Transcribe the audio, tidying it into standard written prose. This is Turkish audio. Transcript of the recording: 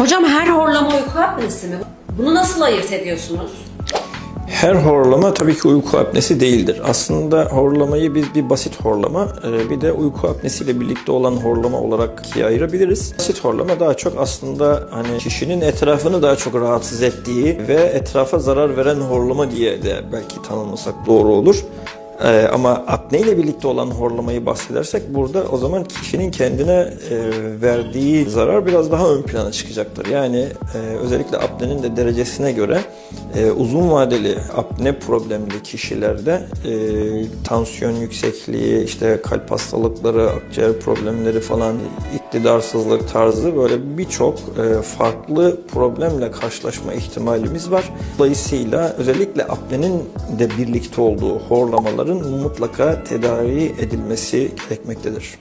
Hocam her horlama uyku apnesi mi? Bunu nasıl ayırt ediyorsunuz? Her horlama tabii ki uyku apnesi değildir. Aslında horlamayı biz bir basit horlama, bir de uyku apnesiyle birlikte olan horlama olarak ikiye ayırabiliriz. Basit horlama daha çok aslında hani kişinin etrafını daha çok rahatsız ettiği ve etrafa zarar veren horlama diye de belki tanımlasak doğru olur. Ama apne ile birlikte olan horlamayı bahsedersek burada o zaman kişinin kendine verdiği zarar biraz daha ön plana çıkacaktır. Yani özellikle apnenin de derecesine göre uzun vadeli apne problemli kişilerde tansiyon yüksekliği, işte kalp hastalıkları, akciğer problemleri falan, iktidarsızlık tarzı böyle birçok farklı problemle karşılaşma ihtimalimiz var. Dolayısıyla özellikle apnenin de birlikte olduğu horlamaların mutlaka tedavi edilmesi gerekmektedir.